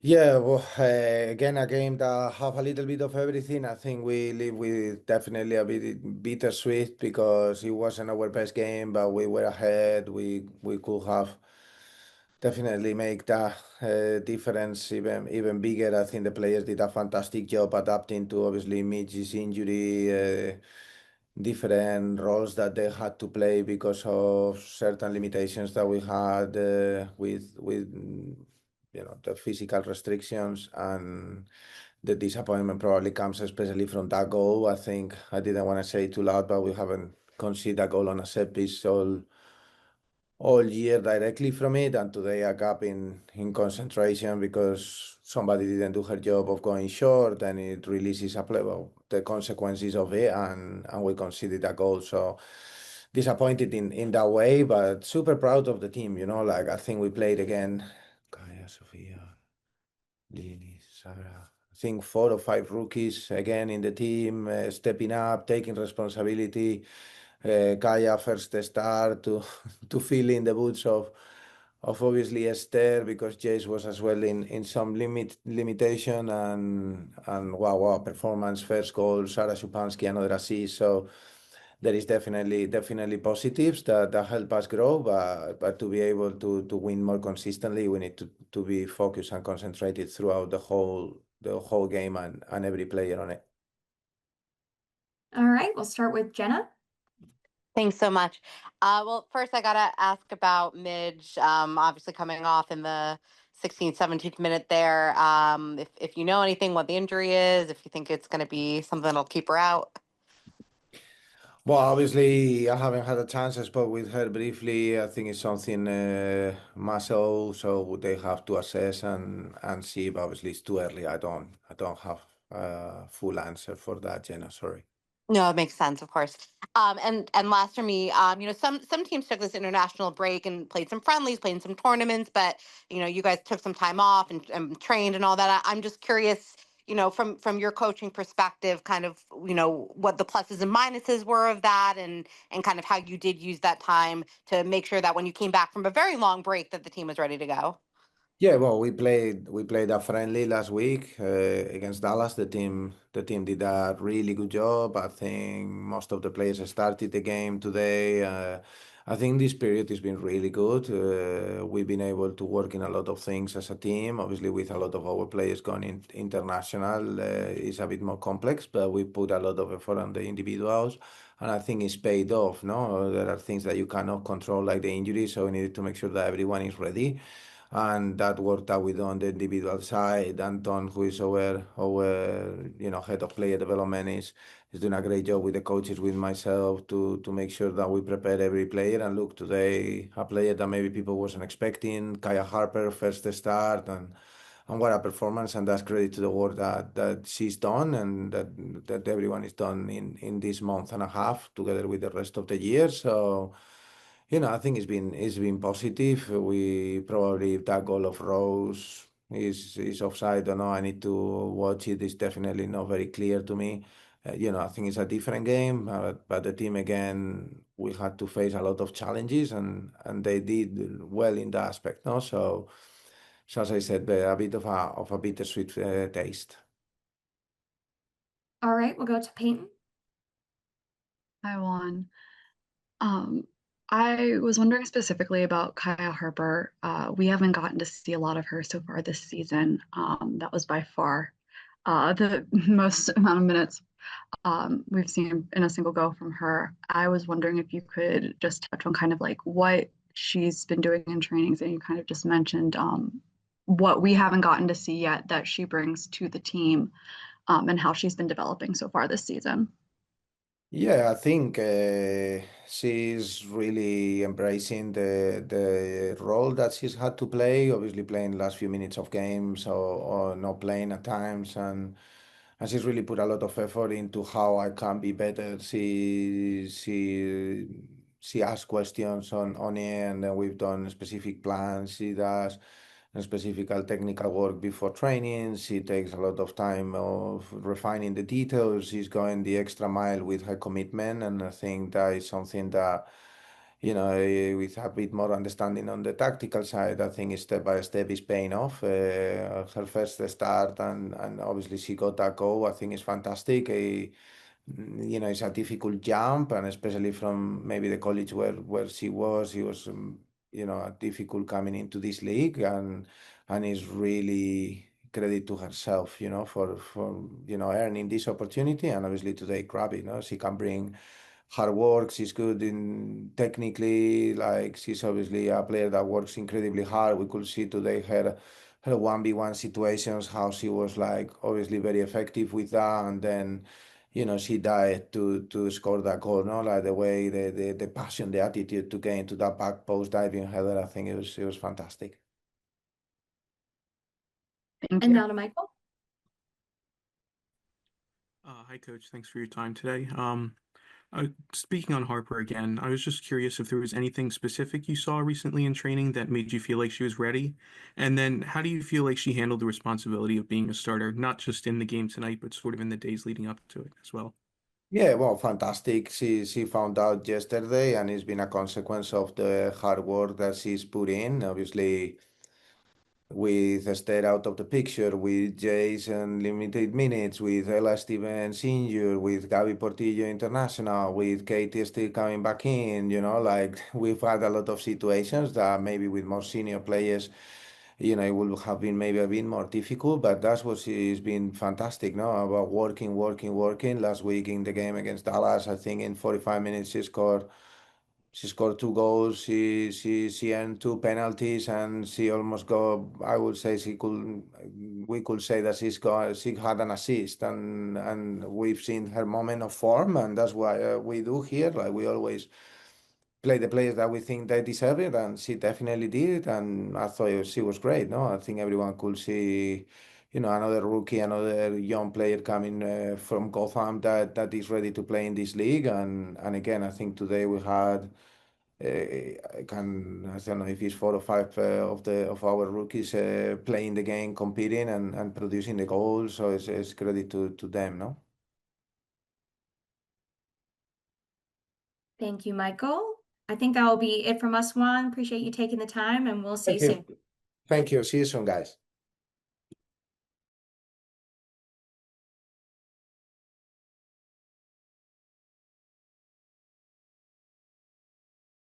Yeah, well, again, a game that have a little bit of everything. I think we live with definitely a bit bittersweet because it wasn't our best game, but we were ahead. We could have definitely make that difference even bigger. I think the players did a fantastic job adapting to obviously Mitch's injury, different roles that they had to play because of certain limitations that we had with the physical restrictions, and the disappointment probably comes especially from that goal. I think I didn't want to say it too loud, but we haven't conceded a goal on a set piece all year directly from it, and today a gap in concentration because somebody didn't do her job of going short, and it releases a play, well, the consequences of it, and we conceded a goal. So disappointed in that way, but super proud of the team. Like I think we played again. Kaya, Sofia, Lily, Sarah. I think 4 or 5 rookies again in the team, stepping up, taking responsibility. Kaya first start to to fill in the boots of obviously Esther because Jace was as well in some limitation, and wow, performance, first goal, Sarah Szupanski, another assist. So there is definitely positives that help us grow, but to be able to win more consistently, we need to be focused and concentrated throughout the whole game, and every player on it. All right, we'll start with Jenna. Thanks so much. Well, first I gotta ask about Midge. Obviously coming off in the 16th, 17th minute there. If you know anything what the injury is, if you think it's going to be something that'll keep her out. Well, obviously, I haven't had a chance. I spoke with her briefly. I think it's something muscle, so they have to assess and see. But obviously, it's too early. I don't have a full answer for that, Jenna. Sorry. No, it makes sense, of course. And last for me, some teams took this international break and played some friendlies, played in some tournaments, but you guys took some time off and trained and all that. I'm just curious, from your coaching perspective, kind of, what the pluses and minuses were of that, and kind of how you did use that time to make sure that when you came back from a very long break, that the team was ready to go. Yeah, well, we played a friendly last week against Dallas. The team did a really good job. I think most of the players started the game today. I think this period has been really good. We've been able to work in a lot of things as a team. Obviously, with a lot of our players going international, it's a bit more complex, but we put a lot of effort on the individuals, and I think it's paid off. No, there are things that you cannot control, like the injury, so we needed to make sure that everyone is ready, and that worked out with on the individual side. Anton, who is our head of player development, is doing a great job with the coaches, with myself, to make sure that we prepare every player. And look, today a player that maybe people wasn't expecting, Kaya Harper, first start, and what a performance, and that's credit to the work that she's done, and that everyone is done in this month and a half together with the rest of the year. So I think it's been positive. We probably, if that goal of Rose is offside or not, I need to watch it. It's definitely not very clear to me. I think it's a different game, but the team again, we had to face a lot of challenges, and they did well in that aspect. No, so as I said, a bit of a bittersweet taste. All right, we'll go to Peyton. Hi, Juan. Um, I was wondering specifically about Kaya Harper. We haven't gotten to see a lot of her so far this season. That was by far the most amount of minutes we've seen in a single go from her. I was wondering if you could just touch on kind of like what she's been doing in trainings, and you kind of just mentioned what we haven't gotten to see yet that she brings to the team, and how she's been developing so far this season. Yeah, I think she's really embracing the role that she's had to play. Obviously, playing last few minutes of games, or not playing at times, and she's really put a lot of effort into how I can be better. She asks questions on it, and then we've done specific plans. She does specific technical work before training. She takes a lot of time of refining the details. She's going the extra mile with her commitment, and I think that is something that with a bit more understanding on the tactical side, I think step by step is paying off. Her first start and obviously she got that goal. I think it's fantastic. It's a difficult jump, and especially from maybe the college where she was, difficult coming into this league, and it's really credit to herself, for earning this opportunity, and obviously today grab it. She can bring hard work. She's good in technically, like she's obviously a player that works incredibly hard. We could see today her 1v1 situations, how she was like obviously very effective with that, and then she died to score that goal, no? Like the way the passion, the attitude to get into that back post diving header, I think it was fantastic. Thank And you. now to Michael. Hi, Coach. Thanks for your time today. Speaking on Harper again, I was just curious if there was anything specific you saw recently in training that made you feel like she was ready. And then how do you feel like she handled the responsibility of being a starter, not just in the game tonight, but sort of in the days leading up to it as well? Yeah, well, fantastic. She found out yesterday, and it's been a consequence of the hard work that she's put in. Obviously, with Esther out of the picture, with Jason limited minutes, with Ella Stevens injured, with Gabby Portillo international, with Katie still coming back in, like we've had a lot of situations that maybe with more senior players, it would have been maybe a bit more difficult, but that's what she's been fantastic, no? About working, working, working. Last week in the game against Dallas, I think in 45 minutes she scored 2 goals. She earned 2 penalties, and she almost got. I would say we could say that she had an assist, and we've seen her moment of form, and that's why we do here. Like we always play the players that we think they deserve it, and she definitely did. And I thought she was great. No, I think everyone could see. Another rookie, another young player coming from Gotham that is ready to play in this league. And again, I think today we had I don't know if it's 4 or 5 of our rookies playing the game, competing and producing the goals. So it's credit to them, no? Thank you, Michael. I think that will be it from us, Juan. Appreciate you taking the time, and we'll see you Thank you. soon. Thank you. See you soon, guys.